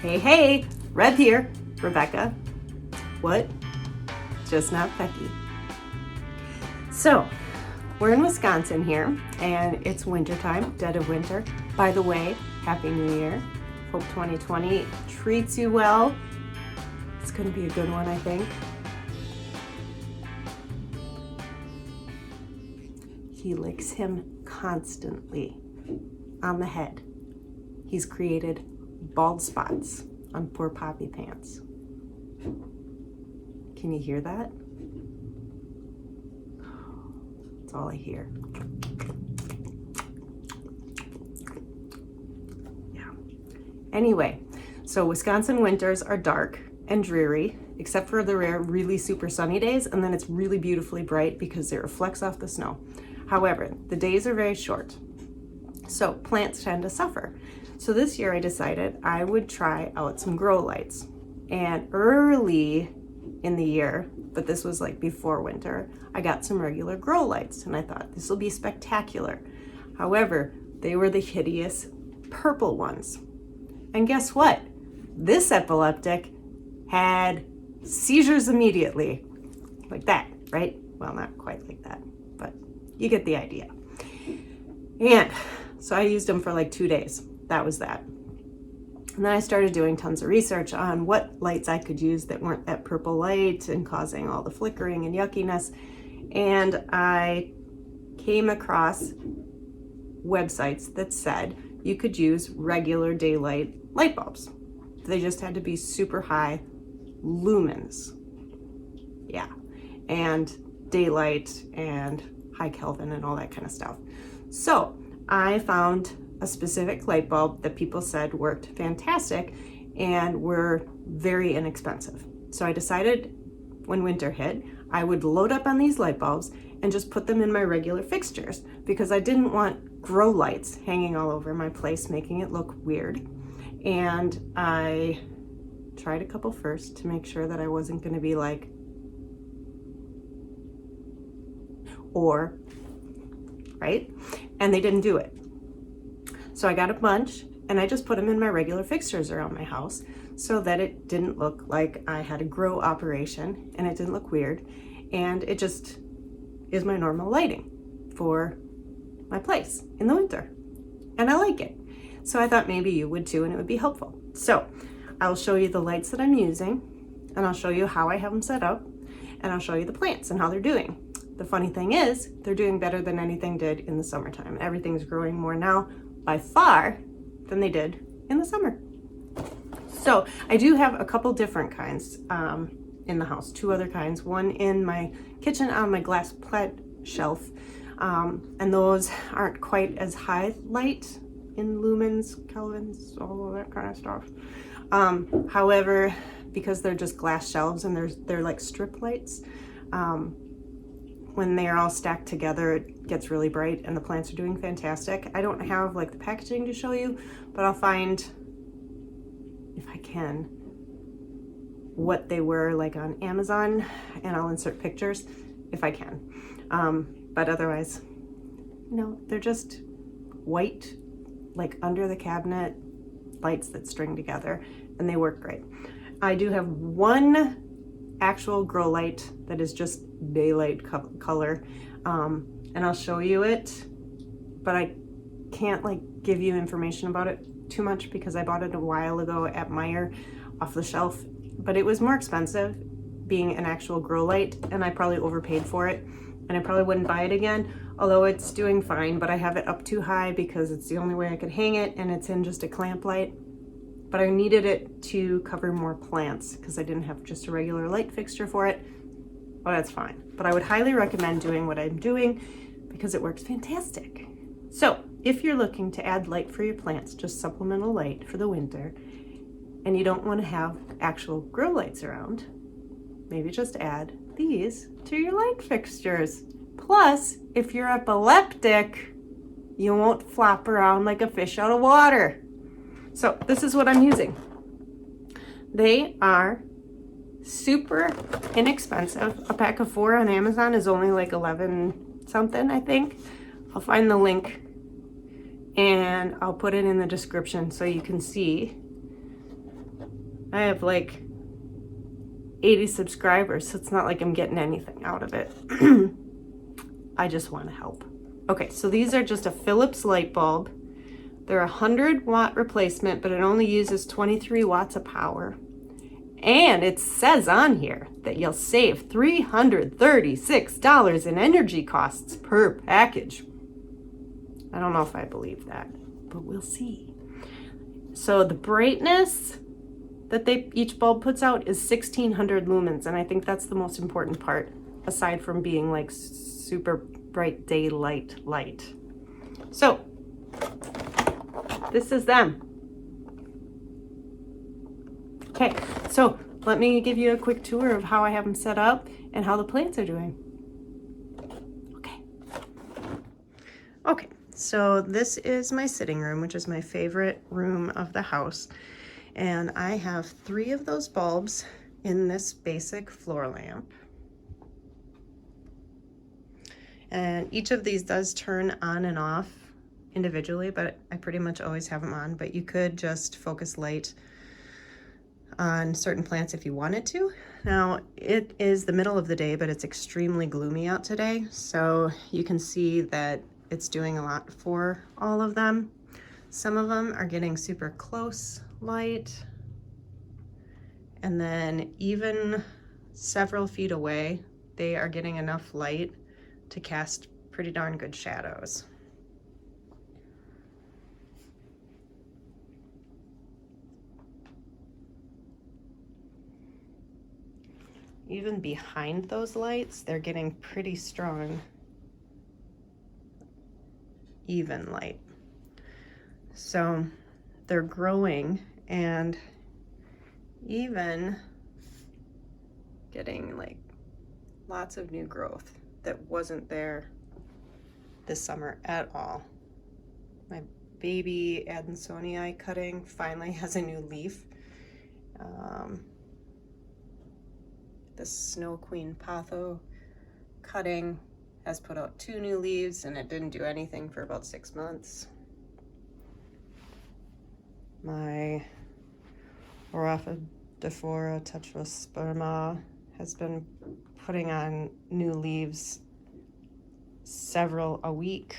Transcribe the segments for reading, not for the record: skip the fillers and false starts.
Hey, Red here, Rebecca. What? Just not Becky. So, we're in Wisconsin here, and it's wintertime, dead of winter. By the way, Happy New Year. Hope 2020 treats you well. It's gonna be a good one, I think. He licks him constantly on the head. He's created bald spots on poor Poppy Pants. Can you hear that? That's all I hear. Yeah. Anyway, so Wisconsin winters are dark and dreary, except for the rare really super sunny days, and then it's really beautifully bright because it reflects off the snow. However, the days are very short, so plants tend to suffer. So this year I decided I would try out some grow lights. And early in the year, but this was like before winter, I got some regular grow lights and I thought this will be spectacular. However, they were the hideous purple ones. And guess what? This epileptic had seizures immediately. Like that, right? Well, not quite like that, but you get the idea. And so I used them for like 2 days. That was that. And then I started doing tons of research on what lights I could use that weren't that purple light and causing all the flickering and yuckiness. And I came across websites that said you could use regular daylight light bulbs. They just had to be super high lumens. Yeah. And daylight and high Kelvin and all that kind of stuff. So I found a specific light bulb that people said worked fantastic and were very inexpensive. So I decided when winter hit, I would load up on these light bulbs and just put them in my regular fixtures because I didn't want grow lights hanging all over my place, making it look weird. And I tried a couple first to make sure that I wasn't going to be like, or, right? And they didn't do it. So I got a bunch and I just put them in my regular fixtures around my house so that it didn't look like I had a grow operation and it didn't look weird. And it just is my normal lighting for my place in the winter. And I like it. So I thought maybe you would too and it would be helpful. So I'll show you the lights that I'm using and I'll show you how I have them set up and I'll show you the plants and how they're doing. The funny thing is they're doing better than anything did in the summertime. Everything's growing more now by far than they did in the summer. So I do have a couple different kinds in the house, 2 other kinds, one in my kitchen on my glass plant shelf. And those aren't quite as high light in lumens, kelvins, all of that kind of stuff. However, because they're just glass shelves and they're like strip lights, when they're all stacked together, it gets really bright and the plants are doing fantastic. I don't have like the packaging to show you, but I'll find, if I can, what they were like on Amazon and I'll insert pictures if I can. But otherwise, no, they're just white, like under the cabinet lights that string together and they work great. I do have one actual grow light that is just daylight color and I'll show you it, but I can't like give you information about it too much because I bought it a while ago at Meijer off the shelf, but it was more expensive being an actual grow light and I probably overpaid for it and I probably wouldn't buy it again, although it's doing fine, but I have it up too high because it's the only way I could hang it and it's in just a clamp light. But I needed it to cover more plants because I didn't have just a regular light fixture for it. But that's fine. But I would highly recommend doing what I'm doing because it works fantastic. So if you're looking to add light for your plants, just supplemental light for the winter, and you don't want to have actual grow lights around, maybe just add these to your light fixtures. Plus, if you're epileptic, you won't flop around like a fish out of water. So this is what I'm using. They are super inexpensive. A pack of 4 on Amazon is only like 11 something, I think. I'll find the link and I'll put it in the description so you can see I have like 80 subscribers, so it's not like I'm getting anything out of it. I just want to help. Okay, so these are just a Phillips light bulb. They're a 100-watt replacement, but it only uses 23 watts of power. And it says on here that you'll save $336 in energy costs per package. I don't know if I believe that, but we'll see. So the brightness that each bulb puts out is 1600 lumens, and I think that's the most important part, aside from being like super bright daylight light. So this is them. Okay, so let me give you a quick tour of how I have them set up and how the plants are doing. Okay, so this is my sitting room, which is my favorite room of the house. And I have 3 of those bulbs in this basic floor lamp. And each of these does turn on and off individually, but I pretty much always have them on. But you could just focus light on certain plants if you wanted to. Now, it is the middle of the day, but it's extremely gloomy out today. So you can see that it's doing a lot for all of them. Some of them are getting super close light. And then even several feet away, they are getting enough light to cast pretty darn good shadows. Even behind those lights, they're getting pretty strong, even light. So they're growing and even getting like lots of new growth that wasn't there this summer at all. My baby Adansonii cutting finally has a new leaf. The Snow Queen Patho cutting has put out 2 new leaves, and it didn't do anything for about 6 months. My Oraphidophora tetrasperma has been putting on new leaves several a week.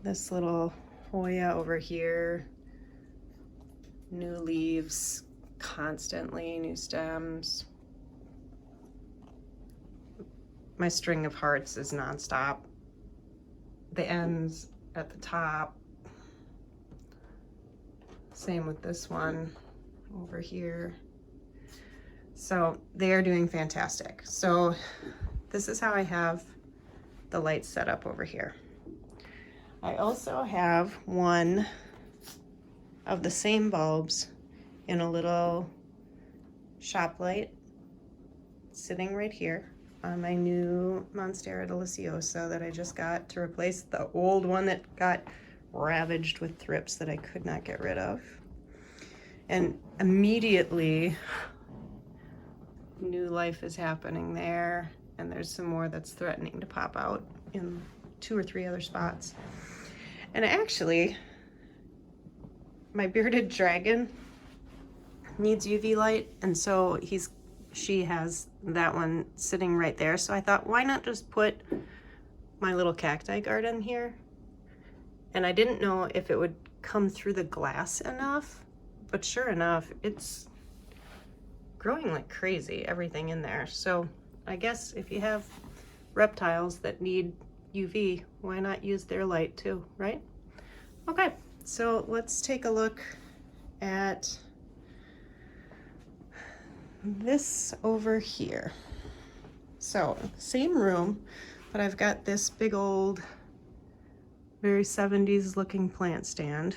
This little Hoya over here, new leaves constantly, new stems. My string of hearts is nonstop. The ends at the top. Same with this one over here. So they are doing fantastic. So this is how I have the lights set up over here. I also have one of the same bulbs in a little shop light sitting right here on my new Monstera deliciosa that I just got to replace the old one that got ravaged with thrips that I could not get rid of. And immediately new life is happening there, and there's some more that's threatening to pop out in 2 or 3 other spots. And actually, my bearded dragon needs UV light, and so she has that one sitting right there. So I thought, why not just put my little cacti garden here? And I didn't know if it would come through the glass enough, but sure enough, it's growing like crazy, everything in there. So I guess if you have reptiles that need UV, why not use their light too, right? Okay, so let's take a look at this over here. So same room, but I've got this big old, very 70s looking plant stand.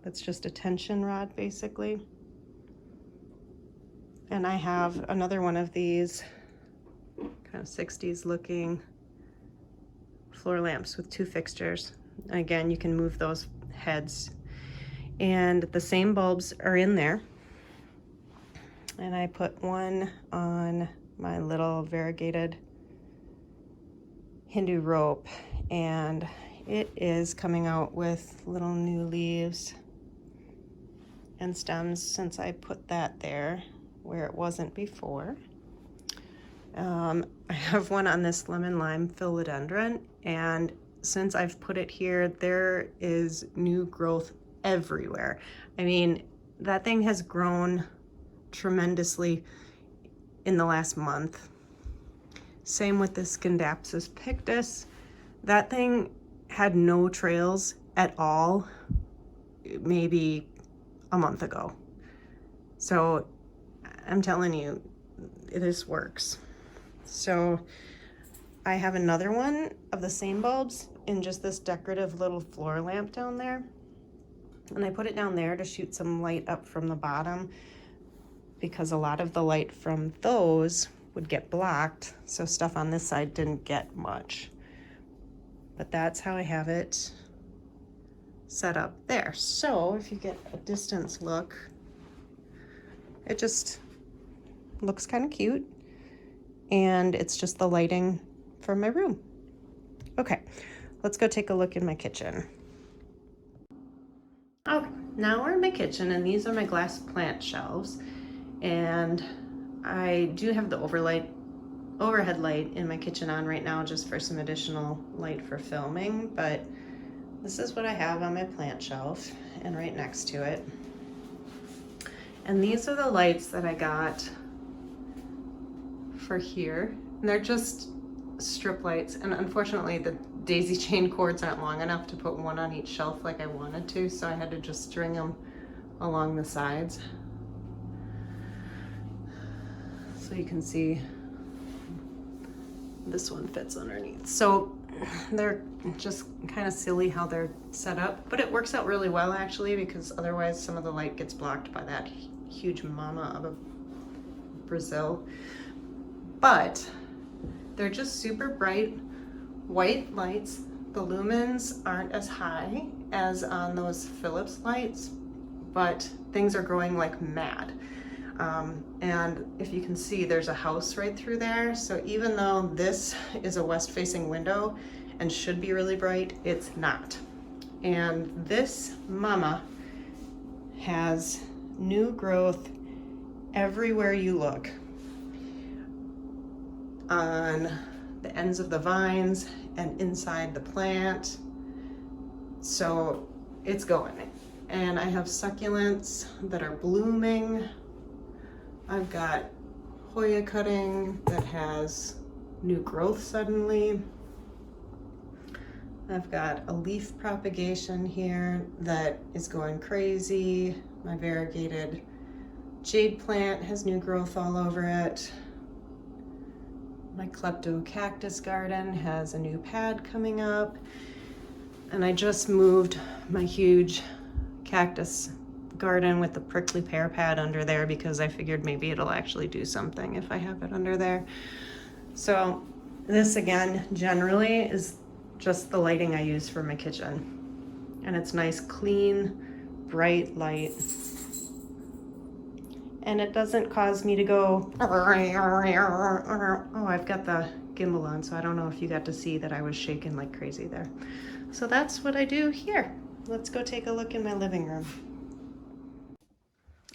That's just a tension rod basically. And I have another one of these kind of 60s looking floor lamps with 2 fixtures. Again, you can move those heads. And the same bulbs are in there. And I put one on my little variegated Hindu rope, and it is coming out with little new leaves. and stems since I put that there where it wasn't before. I have one on this lemon lime philodendron, and since I've put it here, there is new growth everywhere. I mean, that thing has grown tremendously in the last month. Same with the Scindapsus pictus. That thing had no trails at all maybe a month ago. So I'm telling you, this works. So I have another one of the same bulbs in just this decorative little floor lamp down there. And I put it down there to shoot some light up from the bottom because a lot of the light from those would get blocked. So stuff on this side didn't get much. But that's how I have it set up there. So if you get a distance look, it just looks kind of cute. And it's just the lighting for my room. Okay, let's go take a look in my kitchen. Okay, now we're in my kitchen, and these are my glass plant shelves. And I do have the overhead light in my kitchen on right now just for some additional light for filming, but this is what I have on my plant shelf and right next to it. And these are the lights that I got for here. And they're just strip lights, and unfortunately the daisy chain cords aren't long enough to put one on each shelf like I wanted to, so I had to just string them along the sides. So you can see this one fits underneath. So they're just kind of silly how they're set up, but it works out really well actually, because otherwise some of the light gets blocked by that huge mama of a Brazil. But they're just super bright white lights. The lumens aren't as high as on those Phillips lights, but things are growing like mad. And if you can see, there's a house right through there. So even though this is a west-facing window and should be really bright, it's not. And this mama has new growth everywhere you look. On the ends of the vines and inside the plant. So it's going. And I have succulents that are blooming. I've got Hoya cutting that has new growth suddenly. I've got a leaf propagation here that is going crazy. My variegated jade plant has new growth all over it. My klepto cactus garden has a new pad coming up. And I just moved my huge cactus garden with the prickly pear pad under there because I figured maybe it'll actually do something if I have it under there. So this again generally is just the lighting I use for my kitchen. And it's nice, clean, bright light. And it doesn't cause me to go, oh, I've got the gimbal on, so I don't know if you got to see that I was shaking like crazy there. So that's what I do here. Let's go take a look in my living room.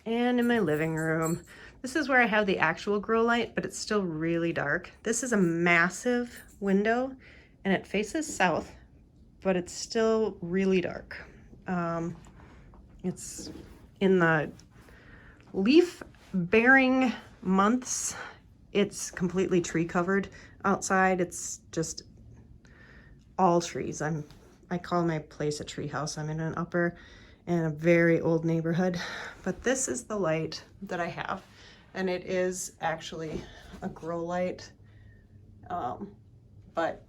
And in my living room, this is where I have the actual grow light, but it's still really dark. This is a massive window and it faces south, but it's still really dark. It's in the leaf bearing months. It's completely tree covered outside. It's just all trees. I call my place a tree house. I'm in an upper and a very old neighborhood, but this is the light that I have, and it is actually a grow light, but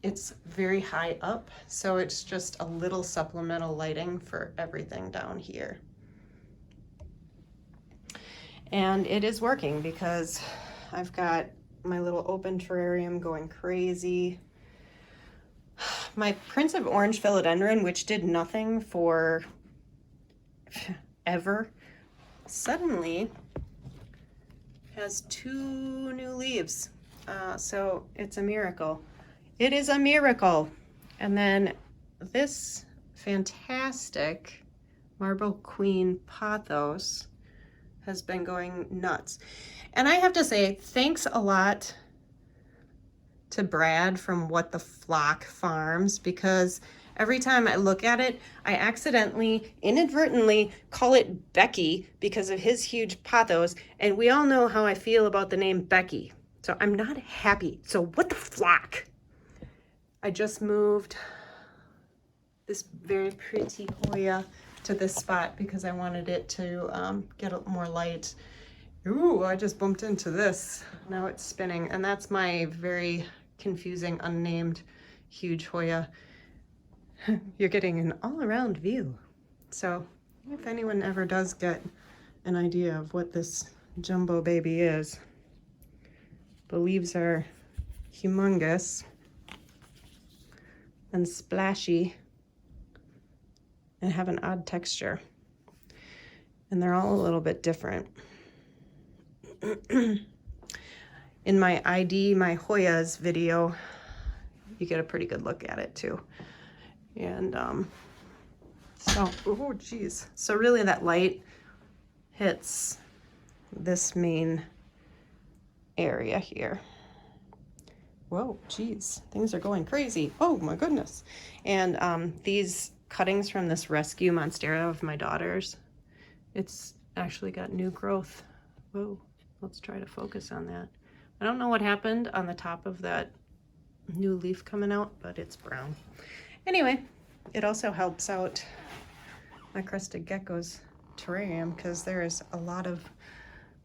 it's very high up, so it's just a little supplemental lighting for everything down here. And it is working because I've got my little open terrarium going crazy. My Prince of Orange philodendron, which did nothing for ever, suddenly has 2 new leaves. So it's a miracle. It is a miracle. And then this fantastic Marble Queen pothos has been going nuts. And I have to say, thanks a lot to Brad from What the Flock Farms, because every time I look at it, I accidentally, inadvertently call it Becky because of his huge pothos, and we all know how I feel about the name Becky. So I'm not happy. So what the flock? I just moved this very pretty Hoya to this spot because I wanted it to get more light. Ooh, I just bumped into this. Now it's spinning, and that's my very confusing, unnamed, huge Hoya. You're getting an all-around view. So if anyone ever does get an idea of what this jumbo baby is, the leaves are humongous and splashy and have an odd texture. And they're all a little bit different. In my My Hoyas video, you get a pretty good look at it too. And so, oh geez. So really that light hits this main area here. Whoa, geez, things are going crazy. Oh my goodness. And these cuttings from this rescue monstera of my daughter's, it's actually got new growth. Whoa, let's try to focus on that. I don't know what happened on the top of that new leaf coming out, but it's brown. Anyway, it also helps out my crested gecko's terrarium because there is a lot of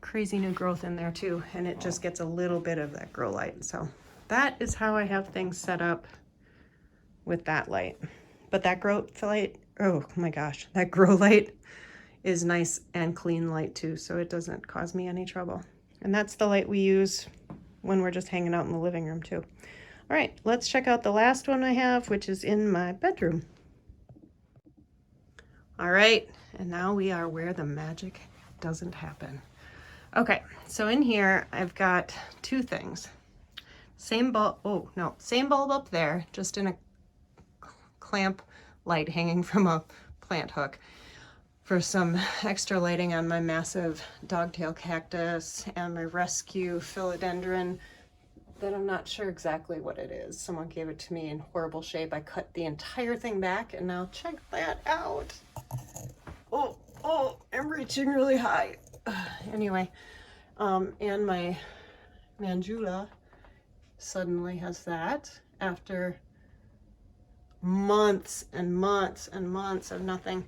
crazy new growth in there too, and it just gets a little bit of that grow light. So that is how I have things set up with that light. But that grow light, oh my gosh, that grow light is nice and clean light too, so it doesn't cause me any trouble. And that's the light we use when we're just hanging out in the living room too. All right, let's check out the last one I have, which is in my bedroom. All right, and now we are where the magic doesn't happen. Okay, so in here I've got two things. Same bulb, oh no, same bulb up there, just in a clamp light hanging from a plant hook for some extra lighting on my massive dogtail cactus and my rescue philodendron that I'm not sure exactly what it is. Someone gave it to me in horrible shape. I cut the entire thing back, and now check that out. Oh, I'm reaching really high. Anyway, and my Manjula suddenly has that after months and months and months of nothing.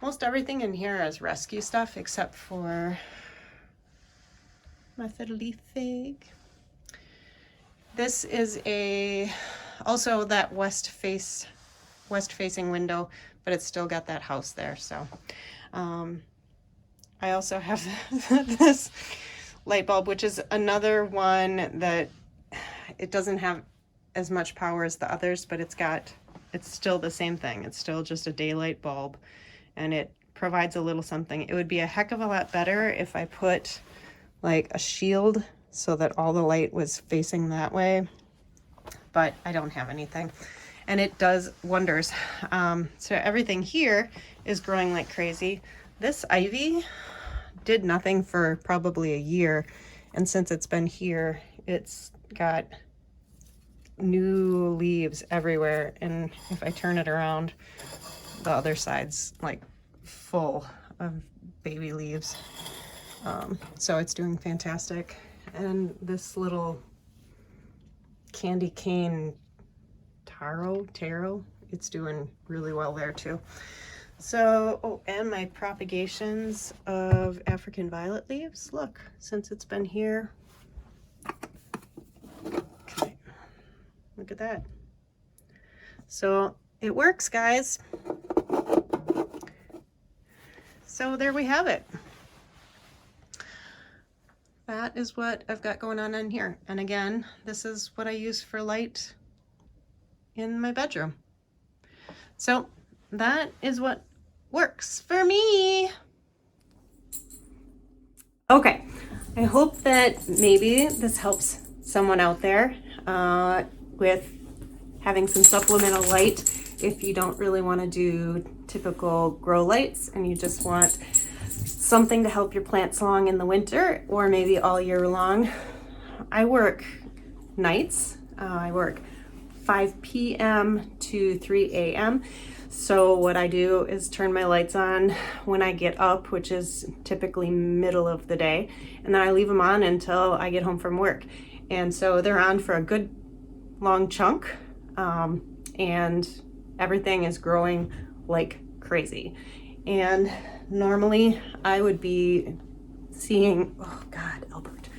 Most everything in here is rescue stuff except for my fiddle leaf fig. This is also that west facing window, but it's still got that house there. So I also have this light bulb, which is another one that it doesn't have as much power as the others, but it's still the same thing. It's still just a daylight bulb, and it provides a little something. It would be a heck of a lot better if I put like a shield so that all the light was facing that way, but I don't have anything, and it does wonders. So everything here is growing like crazy. This ivy did nothing for probably a year, and since it's been here, it's got new leaves everywhere, and if I turn it around, the other side's like full of baby leaves. So it's doing fantastic. And this little candy cane taro, it's doing really well there too. So, oh, and my propagations of African violet leaves, look, since it's been here. Okay, look at that. So it works, guys. So there we have it. That is what I've got going on in here. And again, this is what I use for light in my bedroom. So that is what works for me. Okay, I hope that maybe this helps someone out there with having some supplemental light if you don't really want to do typical grow lights and you just want something to help your plants along in the winter or maybe all year long. I work nights. I work 5 p.m. to 3 a.m. So what I do is turn my lights on when I get up, which is typically middle of the day, and then I leave them on until I get home from work. And so they're on for a good long chunk, and everything is growing like crazy. And normally I would be seeing, oh God, Albert,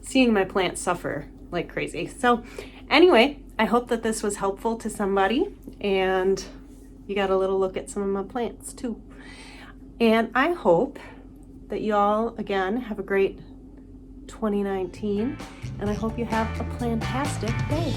seeing my plants suffer like crazy. So anyway, I hope that this was helpful to somebody and you got a little look at some of my plants too. And I hope that you all, again, have a great 2019, and I hope you have a plantastic day.